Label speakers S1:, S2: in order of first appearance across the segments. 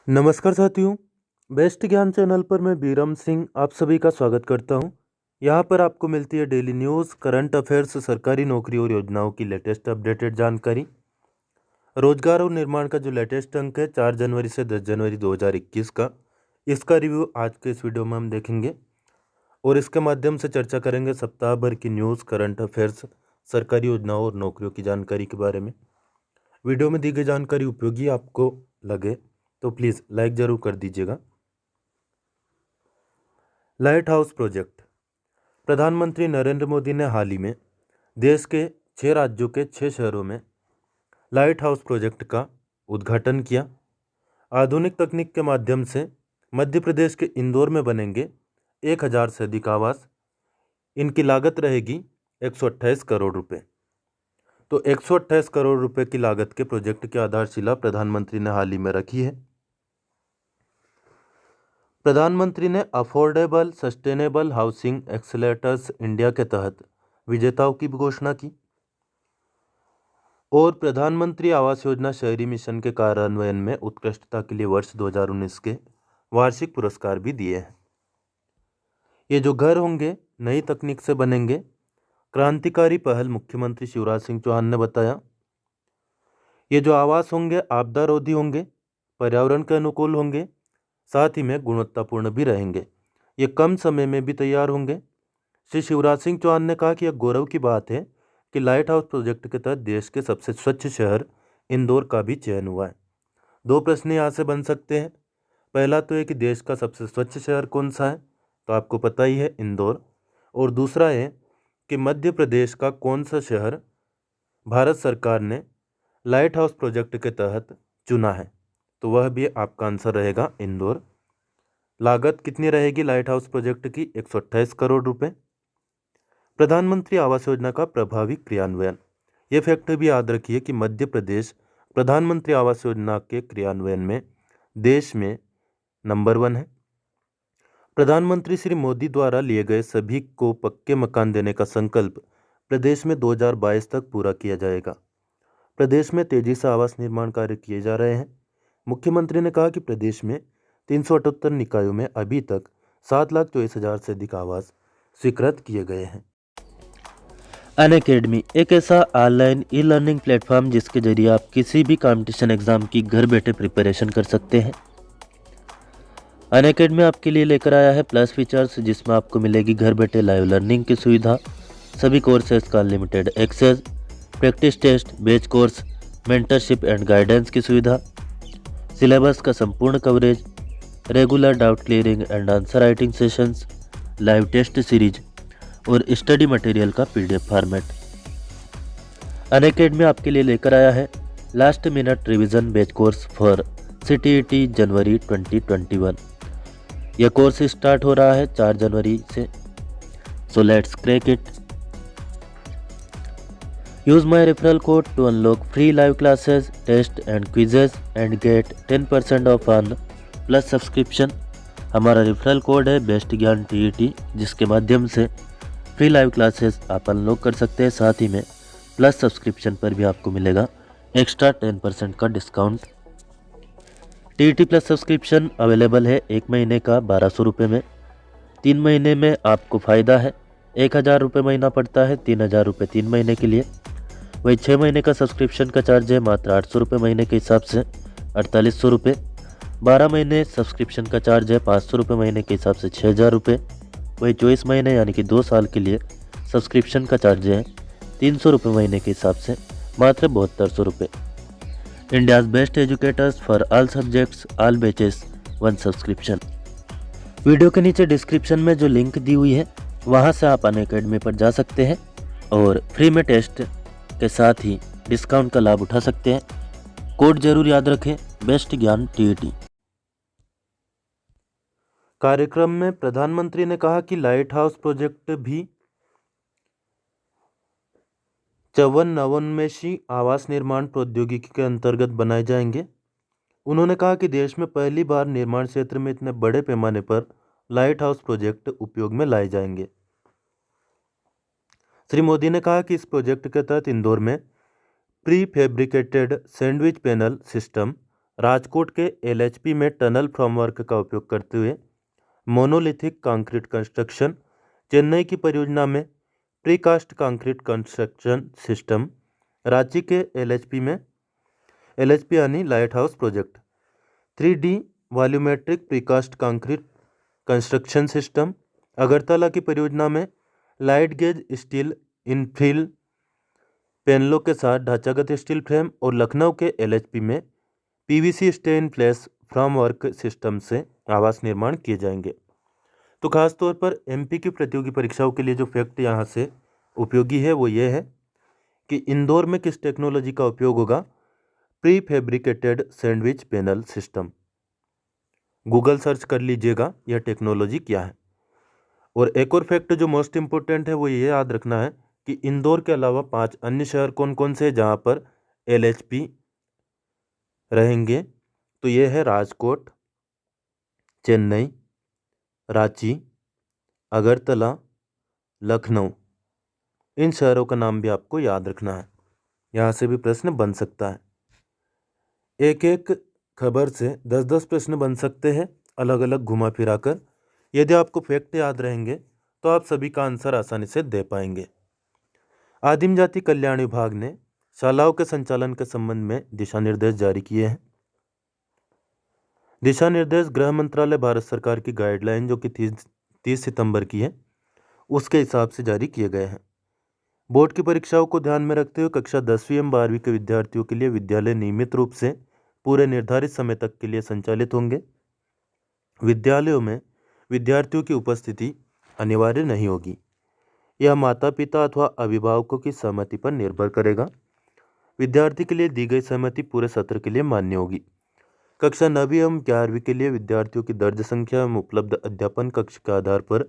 S1: नमस्कार साथियों। बेस्ट ज्ञान चैनल पर मैं बीरम सिंह आप सभी का स्वागत करता हूं। यहां पर आपको मिलती है डेली न्यूज़, करंट अफेयर्स, सरकारी नौकरी और योजनाओं की लेटेस्ट अपडेटेड जानकारी। रोजगार और निर्माण का जो लेटेस्ट अंक है 4 जनवरी से 10 जनवरी 2021 का, इसका रिव्यू आज के इस वीडियो में हम देखेंगे और इसके माध्यम से चर्चा करेंगे सप्ताह भर की न्यूज़, करंट अफेयर्स, सरकारी योजनाओं और नौकरियों की जानकारी के बारे में। वीडियो में दी गई जानकारी उपयोगी आपको लगे तो प्लीज़ लाइक ज़रूर कर दीजिएगा। Light house project. प्रधानमंत्री नरेंद्र मोदी ने हाल ही में देश के 6 राज्यों के 6 शहरों में लाइट हाउस प्रोजेक्ट का उद्घाटन किया। आधुनिक तकनीक के माध्यम से मध्य प्रदेश के इंदौर में बनेंगे 1000 से अधिक आवास। इनकी लागत रहेगी 128 करोड़ रुपए। तो 128 करोड़ रुपए की लागत के प्रोजेक्ट की आधारशिला प्रधानमंत्री ने हाल ही में रखी है। प्रधानमंत्री ने affordable sustainable housing accelerators India के तहत विजेताओं की भी घोषणा की और प्रधानमंत्री आवास योजना शहरी मिशन के कार्यान्वयन में उत्कृष्टता के लिए वर्ष 2019 के वार्षिक पुरस्कार भी दिए हैं। ये जो घर होंगे नई तकनीक से बनेंगे। क्रांतिकारी पहल मुख्यमंत्री शिवराज सिंह चौहान ने बताया। ये जो आवास होंगे आपदा रोधी होंगे, पर्यावरण के अनुकूल होंगे, साथ ही में गुणवत्तापूर्ण भी रहेंगे। ये कम समय में भी तैयार होंगे। श्री शिवराज सिंह चौहान ने कहा कि यह गौरव की बात है कि लाइट हाउस प्रोजेक्ट के तहत देश के सबसे स्वच्छ शहर इंदौर का भी चयन हुआ है। 2 प्रश्न यहाँ से बन सकते हैं। पहला तो है कि देश का सबसे स्वच्छ शहर कौन सा है, तो आपको पता ही है इंदौर। और दूसरा है कि मध्य प्रदेश का कौन सा शहर भारत सरकार ने लाइट हाउस प्रोजेक्ट के तहत चुना है, तो वह भी आपका आंसर रहेगा इंदौर। लागत कितनी रहेगी लाइट हाउस प्रोजेक्ट की? 128 करोड़ रुपए। प्रधानमंत्री आवास योजना का प्रभावी क्रियान्वयन। ये फैक्ट भी याद रखिए कि मध्य प्रदेश प्रधानमंत्री आवास योजना के क्रियान्वयन में देश में नंबर 1 है। प्रधानमंत्री श्री मोदी द्वारा लिए गए सभी को पक्के मकान देने का संकल्प प्रदेश में 2022 तक पूरा किया जाएगा। प्रदेश में तेजी से आवास निर्माण कार्य किए जा रहे हैं। मुख्यमंत्री ने कहा कि प्रदेश में 378 निकायों में अभी तक 7,24,000 से अधिक आवास स्वीकृत किए गए हैं। अनअकैडमी एक ऐसा ऑनलाइन ई लर्निंग प्लेटफॉर्म जिसके जरिए आप किसी भी कंपटीशन एग्जाम की घर बैठे प्रिपरेशन कर सकते हैं। अनअकैडमी आपके लिए लेकर आया है प्लस फीचर्स, जिसमें आपको मिलेगी घर बैठे लाइव लर्निंग की सुविधा, सभी कोर्सेज का unlimited access, practice test, batch course, mentorship and guidance की सुविधा, सिलेबस का संपूर्ण coverage, regular doubt clearing and answer writing sessions, live test series और स्टडी मटेरियल का पीडीएफ फॉर्मेट। अनअकैडमी आपके लिए लेकर आया है last minute revision batch course for CTET जनवरी 2021। यह कोर्स स्टार्ट हो रहा है 4 जनवरी से। So let's crack it. Use my referral code to unlock free live classes, test and quizzes and get 10% off on plus subscription. हमारा referral code है best Gyan TET, जिसके माध्यम से फ्री लाइव क्लासेस आप अनलॉक कर सकते हैं। साथ ही में प्लस सब्सक्रिप्शन पर भी आपको मिलेगा एक्स्ट्रा 10% का discount. TET plus subscription available है 1 महीने का 1200 रुपये में। 3 महीने में आपको फ़ायदा है 1000 रुपये महीना पड़ता है, 3000 रुपये 3 महीने के लिए। वही 6 महीने का सब्सक्रिप्शन का चार्ज है मात्र 800 रुपये महीने के हिसाब से 4800 रुपये। 12 महीने सब्सक्रिप्शन का चार्ज है 500 रुपये महीने के हिसाब से 6000 रुपये। वही 24 महीने यानी कि 2 साल के लिए सब्सक्रिप्शन का चार्ज है 300 रुपये महीने के हिसाब से मात्र 7200 रुपये। India's best educators for all subjects, all batches, 1 subscription. Video के नीचे डिस्क्रिप्शन में जो लिंक दी हुई है वहां से आप अनअकैडमी पर जा सकते हैं और फ्री में टेस्ट के साथ ही डिस्काउंट का लाभ उठा सकते हैं। कोड जरूर याद रखें, बेस्ट ज्ञान टीईटी। कार्यक्रम में प्रधानमंत्री ने कहा कि लाइट हाउस प्रोजेक्ट भी 54 नवोन्मेषी आवास निर्माण प्रौद्योगिकी के अंतर्गत बनाए जाएंगे। उन्होंने कहा कि देश में पहली बार निर्माण क्षेत्र में इतने बड़े पैमाने पर लाइट हाउस प्रोजेक्ट उपयोग में लाए जाएंगे। श्री मोदी ने कहा कि इस प्रोजेक्ट के तहत इंदौर में pre fabricated sandwich panel system Rajkot के LHP में टनल फ्रेमवर्क का उपयोग करते हुए मोनोलिथिक कंक्रीट कंस्ट्रक्शन, चेन्नई की परियोजना में precast concrete construction system, Ranchi के LHP में LHP यानी light house project, 3D volumetric precast concrete construction system, Agartala की परियोजना में लाइट गेज स्टील इनफिल पैनलों के साथ ढांचागत स्टील फ्रेम और लखनऊ के LHP में PVC stay in place framework system से आवास निर्माण किए जाएंगे। तो खास तौर पर MP की प्रतियोगी परीक्षाओं के लिए जो फैक्ट यहाँ से उपयोगी है वो ये है कि इंदौर में किस टेक्नोलॉजी का उपयोग होगा, pre fabricated sandwich panel system. Google search कर लीजिएगा यह टेक्नोलॉजी क्या है। और एक और फैक्ट जो मोस्ट इम्पोर्टेंट है वो ये याद रखना है कि इंदौर के अलावा 5 अन्य शहर कौन कौन से हैं जहाँ पर LHP रहेंगे। तो ये है राजकोट, चेन्नई, रांची, अगरतला, लखनऊ। इन शहरों का नाम भी आपको याद रखना है, यहाँ से भी प्रश्न बन सकता है। एक एक खबर से 10-10 प्रश्न बन सकते हैं अलग अलग घुमा फिरा कर। यदि आपको फैक्ट याद रहेंगे तो आप सभी का आंसर आसानी से दे पाएंगे। आदिम जाति कल्याण विभाग ने शालाओं के संचालन के संबंध में दिशा निर्देश जारी किए हैं। दिशा निर्देश गृह मंत्रालय भारत सरकार की गाइडलाइन जो कि 30 सितंबर की है उसके हिसाब से जारी किए गए हैं। बोर्ड की परीक्षाओं को ध्यान में रखते हुए कक्षा 10वीं एवं 12वीं के विद्यार्थियों के लिए विद्यालय नियमित रूप से पूरे निर्धारित समय तक के लिए संचालित होंगे। विद्यालयों में विद्यार्थियों की उपस्थिति अनिवार्य नहीं होगी। यह माता पिता अथवा अभिभावकों की सहमति पर निर्भर करेगा। विद्यार्थी के लिए दी गई सहमति पूरे सत्र के लिए मान्य होगी। कक्षा 9वीं एवं 11वीं के लिए विद्यार्थियों की दर्ज संख्या एवं उपलब्ध अध्यापन कक्ष के आधार पर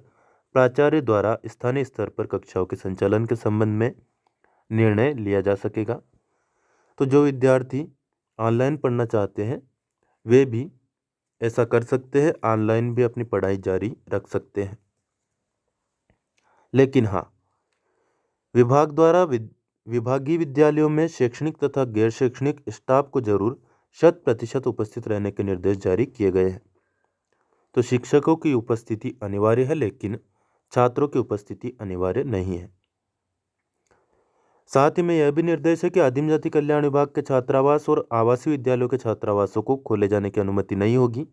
S1: प्राचार्य द्वारा स्थानीय स्तर पर कक्षाओं के संचालन के संबंध में निर्णय लिया जा सकेगा। तो जो विद्यार्थी ऑनलाइन पढ़ना चाहते हैं वे भी ऐसा कर सकते हैं, ऑनलाइन भी अपनी पढ़ाई जारी रख सकते हैं। लेकिन हाँ, विभाग द्वारा विभागीय विद्यालयों में शैक्षणिक तथा गैर शैक्षणिक स्टाफ को जरूर 100% उपस्थित रहने के निर्देश जारी किए गए हैं। तो शिक्षकों की उपस्थिति अनिवार्य है लेकिन छात्रों की उपस्थिति अनिवार्य नहीं है। साथ ही में यह भी निर्देश है कि आदिम जाति कल्याण विभाग के छात्रावास और आवासीय विद्यालयों के छात्रावासों को खोले जाने की अनुमति नहीं होगी।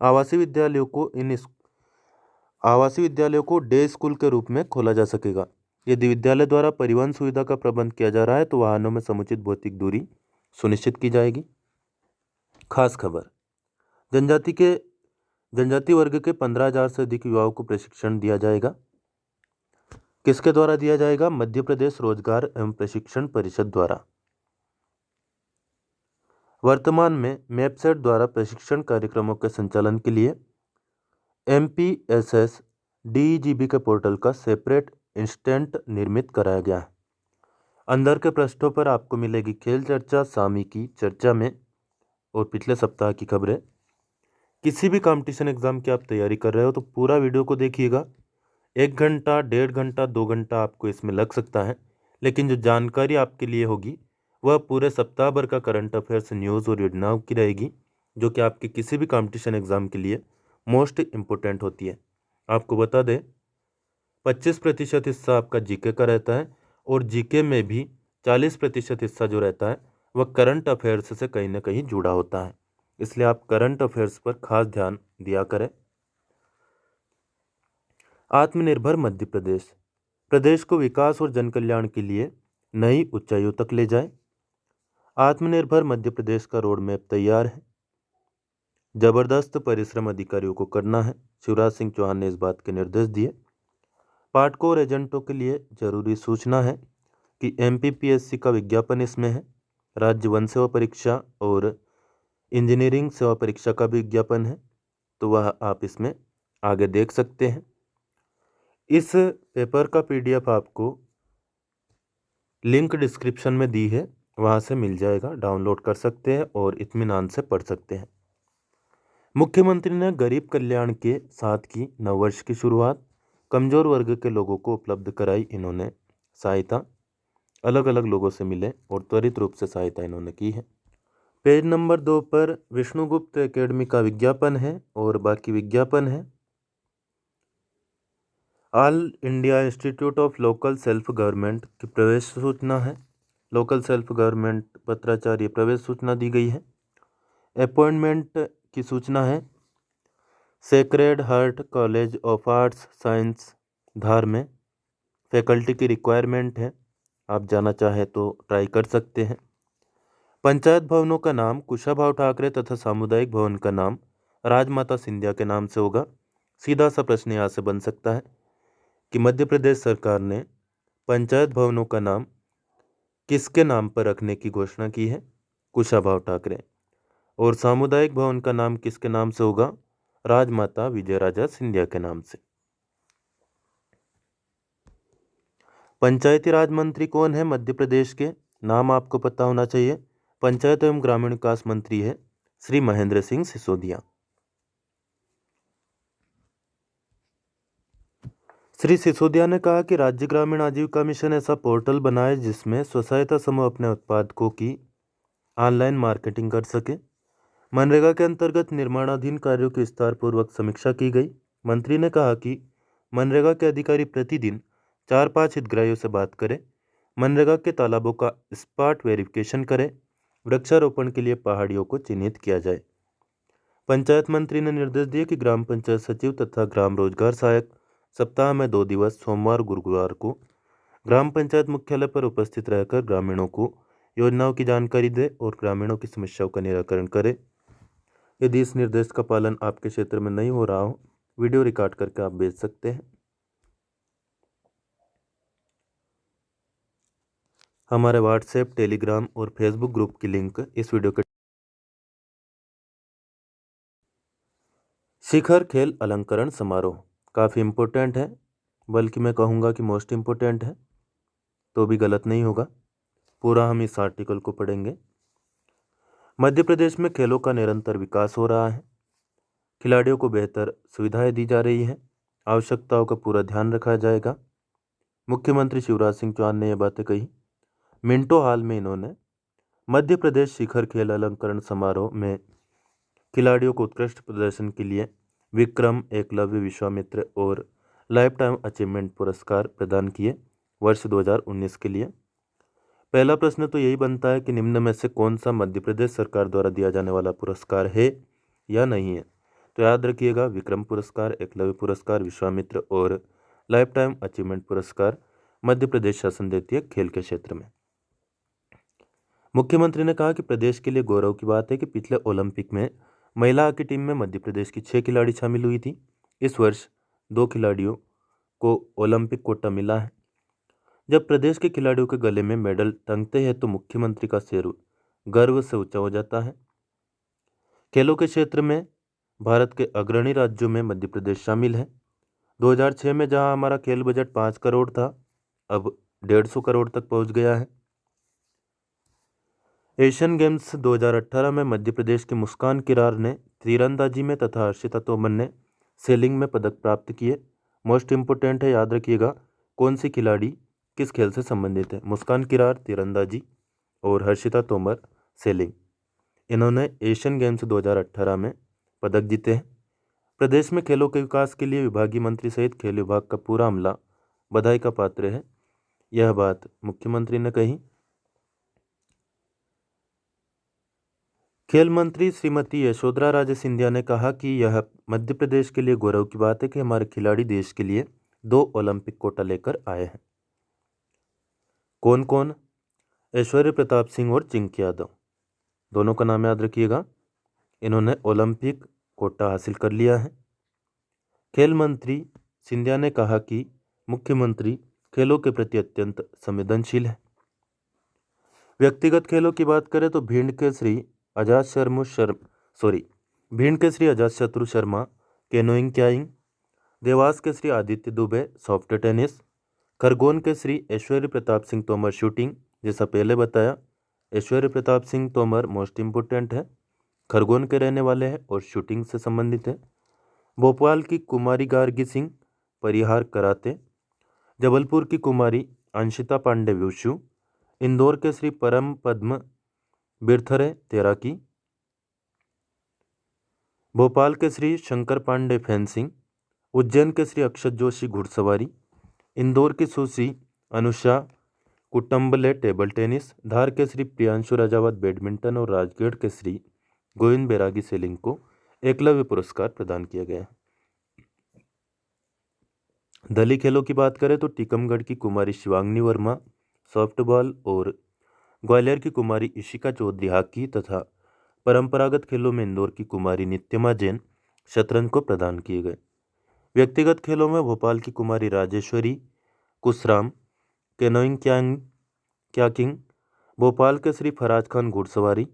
S1: आवासीय विद्यालयों को डे स्कूल के रूप में खोला जा सकेगा। यदि विद्यालय द्वारा परिवहन सुविधा का प्रबंध किया जा रहा है तो वाहनों में समुचित भौतिक दूरी सुनिश्चित की जाएगी। खास खबर, जनजाति वर्ग के 15,000 से अधिक युवाओं को प्रशिक्षण दिया जाएगा। किसके द्वारा दिया जाएगा? मध्य प्रदेश रोजगार एवं प्रशिक्षण परिषद द्वारा। वर्तमान में मैपसेट द्वारा प्रशिक्षण कार्यक्रमों के संचालन के लिए MPSS DEGB के पोर्टल का सेपरेट इंस्टेंट निर्मित कराया गया है। अंदर के पृष्ठों पर आपको मिलेगी खेल चर्चा, सामी की चर्चा में और पिछले सप्ताह की खबरें। किसी भी कंपटीशन एग्जाम की आप तैयारी कर रहे हो तो पूरा वीडियो को देखिएगा। 1 घंटा, 1.5 घंटा, 2 घंटा आपको इसमें लग सकता है, लेकिन जो जानकारी आपके लिए होगी वह पूरे सप्ताह भर का करंट अफेयर्स, न्यूज़ और योजनाओं की रहेगी, जो कि आपके किसी भी कंपटीशन एग्जाम के लिए मोस्ट इम्पोर्टेंट होती है। आपको बता दें 25% हिस्सा आपका जीके का रहता है और जीके में भी 40% हिस्सा जो रहता है वह करंट अफेयर्स से कहीं ना कहीं जुड़ा होता है। इसलिए आप करंट अफेयर्स पर खास ध्यान दिया करें। आत्मनिर्भर मध्य प्रदेश, प्रदेश को विकास और जन कल्याण के लिए नई ऊंचाइयों तक ले जाए। आत्मनिर्भर मध्य प्रदेश का रोड मैप तैयार है। जबरदस्त परिश्रम अधिकारियों को करना है। शिवराज सिंह चौहान ने इस बात के निर्देश दिए। पाठकों और एजेंटों के लिए जरूरी सूचना है कि MPPSC का विज्ञापन इसमें है। राज्य वन सेवा परीक्षा और इंजीनियरिंग सेवा परीक्षा का भी विज्ञापन है, तो वह आप इसमें आगे देख सकते हैं। इस पेपर का PDF आपको लिंक डिस्क्रिप्शन में दी है, वहाँ से मिल जाएगा, डाउनलोड कर सकते हैं और इत्मीनान से पढ़ सकते हैं। मुख्यमंत्री ने गरीब कल्याण के साथ की नववर्ष की शुरुआत। कमजोर वर्ग के लोगों को उपलब्ध कराई इन्होंने सहायता। अलग अलग लोगों से मिले और त्वरित रूप से सहायता इन्होंने की है। पेज नंबर 2 पर विष्णुगुप्त एकेडमी का विज्ञापन है और बाकी विज्ञापन है। All India institute of local self government की प्रवेश सूचना है। लोकल सेल्फ गवर्नमेंट पत्राचार्य प्रवेश सूचना दी गई है। अपॉइंटमेंट की सूचना है। Sacred Heart College of Arts Science Dhar में फैकल्टी की रिक्वायरमेंट है, आप जाना चाहें तो ट्राई कर सकते हैं। पंचायत भवनों का नाम कुशाभाऊ ठाकरे तथा सामुदायिक भवन का नाम राजमाता सिंधिया के नाम से होगा। सीधा सा प्रश्न यहाँ से बन सकता है कि मध्य प्रदेश सरकार ने पंचायत भवनों का नाम किसके नाम पर रखने की घोषणा की है? कुशाभाऊ ठाकरे। और सामुदायिक भवन का नाम किसके नाम से होगा? राजमाता विजयराजा सिंधिया के नाम से। पंचायती राज मंत्री कौन है मध्य प्रदेश के? नाम आपको पता होना चाहिए। पंचायत एवं ग्रामीण विकास मंत्री है श्री महेंद्र सिंह सिसोदिया। श्री सिसोदिया ने कहा कि राज्य ग्रामीण आजीविका मिशन ऐसा पोर्टल बनाए जिसमें स्व सहायता समूह अपने उत्पादकों की ऑनलाइन मार्केटिंग कर सके। मनरेगा के अंतर्गत निर्माणाधीन कार्यों की विस्तारपूर्वक समीक्षा की गई। मंत्री ने कहा कि मनरेगा के अधिकारी प्रतिदिन 4-5 हितग्राहियों से बात करें, मनरेगा के तालाबों का स्पॉट वेरिफिकेशन करें, वृक्षारोपण के लिए पहाड़ियों को चिन्हित किया जाए। पंचायत मंत्री ने निर्देश दिए कि ग्राम पंचायत सचिव तथा ग्राम रोजगार सहायक सप्ताह में 2 दिवस सोमवार गुरुवार को ग्राम पंचायत मुख्यालय पर उपस्थित रहकर ग्रामीणों को योजनाओं की जानकारी दे और ग्रामीणों की समस्याओं का निराकरण करे। यदि इस निर्देश का पालन आपके क्षेत्र में नहीं हो रहा हो, वीडियो रिकॉर्ड करके आप भेज सकते हैं। हमारे व्हाट्सएप, टेलीग्राम और फेसबुक ग्रुप की लिंक इस वीडियो के। शिखर खेल अलंकरण समारोह काफ़ी इम्पोर्टेंट है, बल्कि मैं कहूँगा कि मोस्ट इम्पोर्टेंट है, तो भी गलत नहीं होगा। पूरा हम इस आर्टिकल को पढ़ेंगे। मध्य प्रदेश में खेलों का निरंतर विकास हो रहा है। खिलाड़ियों को बेहतर सुविधाएं दी जा रही है। आवश्यकताओं का पूरा ध्यान रखा जाएगा। मुख्यमंत्री शिवराज सिंह चौहान ने यह बातें कही मिंटो हॉल में। इन्होंने मध्य प्रदेश शिखर खेल अलंकरण समारोह में खिलाड़ियों को उत्कृष्ट प्रदर्शन के लिए विक्रम, एकलव्य, विश्वामित्र और लाइफ टाइम अचीवमेंट पुरस्कार प्रदान किए वर्ष 2019 के लिए। पहला प्रश्न तो यही बनता है कि निम्न में से कौन सा मध्य प्रदेश सरकार द्वारा दिया जाने वाला पुरस्कार है या नहीं है? तो याद रखिएगा, विक्रम पुरस्कार, एकलव्य पुरस्कार, विश्वामित्र और लाइफ टाइम अचीवमेंट पुरस्कार मध्य प्रदेश शासन देती है खेल के क्षेत्र में। मुख्यमंत्री ने कहा कि प्रदेश के लिए गौरव की बात है कि पिछले ओलंपिक में महिला हॉकी टीम में मध्य प्रदेश की 6 खिलाड़ी शामिल हुई थी। इस वर्ष 2 खिलाड़ियों को ओलंपिक कोटा मिला है। जब प्रदेश के खिलाड़ियों के गले में मेडल टंगते हैं तो मुख्यमंत्री का सिर गर्व से ऊंचा हो जाता है। खेलों के क्षेत्र में भारत के अग्रणी राज्यों में मध्य प्रदेश शामिल है। 2006 में जहां हमारा खेल बजट 5 करोड़ था, अब 150 करोड़ तक पहुंच गया है। एशियन गेम्स 2018 में मध्य प्रदेश की मुस्कान किरार ने तीरंदाजी में तथा हर्षिता तोमर ने सेलिंग में पदक प्राप्त किए। मोस्ट इम्पोर्टेंट है, याद रखिएगा, कौन सी खिलाड़ी किस खेल से संबंधित है? मुस्कान किरार तीरंदाजी और हर्षिता तोमर सेलिंग। इन्होंने एशियन गेम्स 2018 में पदक जीते हैं। प्रदेश में खेलों के विकास के लिए विभागीय मंत्री सहित खेल विभाग का पूरा अमला बधाई का पात्र है। यह बात मुख्यमंत्री ने कही। खेल मंत्री श्रीमती यशोधरा राजे सिंधिया ने कहा कि यह मध्य प्रदेश के लिए गौरव की बात है कि हमारे खिलाड़ी देश के लिए 2 ओलंपिक कोटा लेकर आए हैं। कौन कौन? ऐश्वर्य प्रताप सिंह और चिंकी यादव, दोनों का नाम याद रखिएगा। इन्होंने ओलंपिक कोटा हासिल कर लिया है। खेल मंत्री सिंधिया ने कहा कि मुख्यमंत्री खेलों के प्रति अत्यंत संवेदनशील है। व्यक्तिगत खेलों की बात करें तो भिंड के श्री अजात शत्रु शर्मा कैनोइंग क्याइंग, देवास के श्री आदित्य दुबे सॉफ्ट टेनिस, खरगोन के श्री ऐश्वर्य प्रताप सिंह तोमर शूटिंग। जैसा पहले बताया, ऐश्वर्य प्रताप सिंह तोमर मोस्ट इम्पोर्टेंट है, खरगोन के रहने वाले हैं और शूटिंग से संबंधित है। भोपाल की कुमारी गार्गी सिंह परिहार कराते, जबलपुर की कुमारी अंशिता पांडे वुशु, इंदौर के श्री परम पद्म बिरथरे तैराकी, भोपाल के श्री शंकर पांडे फेंसिंग, उज्जैन के श्री अक्षत जोशी घुड़सवारी, इंदौर की सुश्री अनुषा कुटम्बले टेबल टेनिस, धार के श्री प्रियांशु राजावत बैडमिंटन और राजगढ़ के श्री गोविंद बैरागी सेलिंग को एकलव्य पुरस्कार प्रदान किया गया। दली खेलों की बात करें तो टीकमगढ़ की कुमारी शिवांगनी वर्मा सॉफ्टबॉल और ग्वालियर की कुमारी इशिका चौधरी हॉकी तथा परंपरागत खेलों में इंदौर की कुमारी नित्यमा जैन शतरंज को प्रदान किए गए। व्यक्तिगत खेलों में भोपाल की कुमारी राजेश्वरी कुसराम कैनोइंग क्याकिंग, भोपाल के श्री फराज खान घुड़सवारी,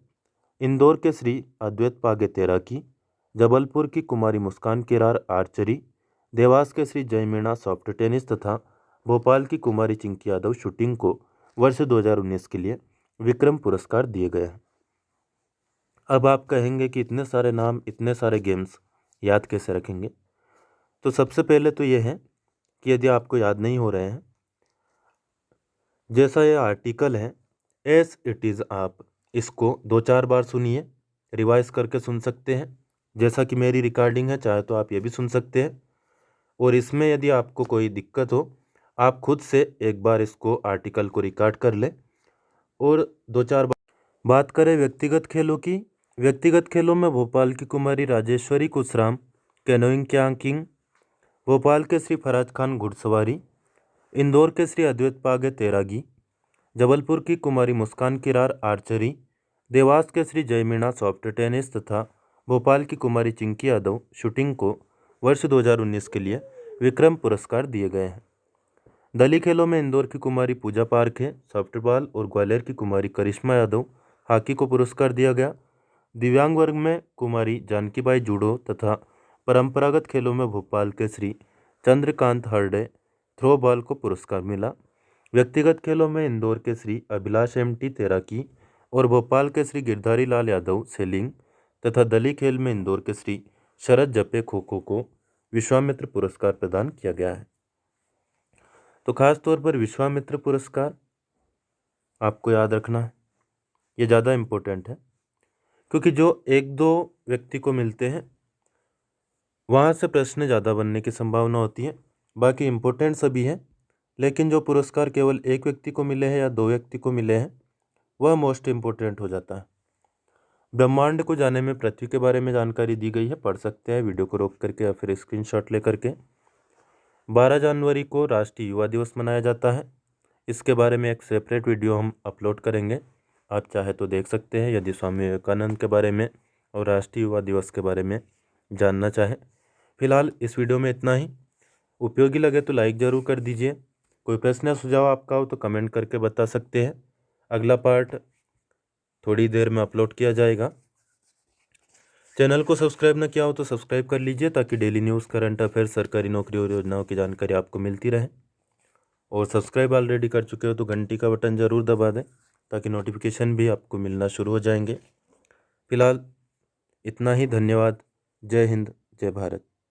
S1: इंदौर के श्री अद्वैत पागे तैराकी, जबलपुर की कुमारी मुस्कान किरार आर्चरी, देवास के श्री जय मीणा सॉफ्ट टेनिस तथा भोपाल की कुमारी चिंकी यादव शूटिंग को वर्ष 2019 के लिए विक्रम पुरस्कार दिए गए हैं। अब आप कहेंगे कि इतने सारे नाम, इतने सारे गेम्स याद कैसे रखेंगे? तो सबसे पहले तो ये है कि यदि आपको याद नहीं हो रहे हैं, जैसा ये आर्टिकल है एज इट इज़, आप इसको 2-4 बार सुनिए, रिवाइज करके सुन सकते हैं। जैसा कि मेरी रिकॉर्डिंग है, चाहे तो आप ये भी सुन सकते हैं। और इसमें यदि आपको कोई दिक्कत हो, आप खुद से एक बार इसको आर्टिकल को रिकॉर्ड कर लें और 2-4 बार। बात करें व्यक्तिगत खेलों की, व्यक्तिगत खेलों में भोपाल की कुमारी राजेश्वरी कुसराम कैनोइंग क्याकिंग, भोपाल के श्री फराज खान घुड़सवारी, इंदौर के श्री अद्वैत पागे तैरागी, जबलपुर की कुमारी मुस्कान किरार आर्चरी, देवास के श्री जय मीणा सॉफ्ट टेनिस तथा भोपाल की कुमारी चिंकी यादव शूटिंग को वर्ष 2019 के लिए विक्रम पुरस्कार दिए गए हैं। दली खेलों में इंदौर की कुमारी पूजा पार्क है सॉफ्टबॉल और ग्वालियर की कुमारी करिश्मा यादव हॉकी को पुरस्कार दिया गया। दिव्यांग वर्ग में कुमारी जानकीबाई जूडो तथा परंपरागत खेलों में भोपाल के श्री चंद्रकांत हरडे थ्रोबॉल को पुरस्कार मिला। व्यक्तिगत खेलों में इंदौर के श्री अभिलाष एमटी तैराकी और भोपाल के श्री गिरधारी लाल यादव सेलिंग तथा दली खेल में इंदौर के श्री शरद जपे खो खो को विश्वामित्र पुरस्कार प्रदान किया गया है। तो खास तौर पर विश्वामित्र पुरस्कार आपको याद रखना है, ये ज़्यादा इम्पोर्टेंट है, क्योंकि जो 1-2 व्यक्ति को मिलते हैं वहाँ से प्रश्न ज़्यादा बनने की संभावना होती है। बाकी इम्पोर्टेंट सभी है, लेकिन जो पुरस्कार केवल एक व्यक्ति को मिले हैं या 2 व्यक्ति को मिले हैं वह मोस्ट इम्पोर्टेंट हो जाता है। ब्रह्मांड को जाने में पृथ्वी के बारे में जानकारी दी गई है, पढ़ सकते हैं वीडियो को रोक करके या फिर स्क्रीनशॉट ले करके। 12 जनवरी को राष्ट्रीय युवा दिवस मनाया जाता है। इसके बारे में एक सेपरेट वीडियो हम अपलोड करेंगे, आप चाहे तो देख सकते हैं यदि स्वामी विवेकानंद के बारे में और राष्ट्रीय युवा दिवस के बारे में जानना चाहें। फिलहाल इस वीडियो में इतना ही। उपयोगी लगे तो लाइक ज़रूर कर दीजिए। कोई प्रश्न या सुझाव आपका हो तो कमेंट करके बता सकते हैं। अगला पार्ट थोड़ी देर में अपलोड किया जाएगा। चैनल को सब्सक्राइब न किया हो तो सब्सक्राइब कर लीजिए ताकि डेली न्यूज़, करंट अफेयर्स, सरकारी नौकरी और योजनाओं की जानकारी आपको मिलती रहे। और सब्सक्राइब ऑलरेडी कर चुके हो तो घंटी का बटन ज़रूर दबा दें ताकि नोटिफिकेशन भी आपको मिलना शुरू हो जाएंगे। फिलहाल इतना ही। धन्यवाद। जय हिंद, जय भारत।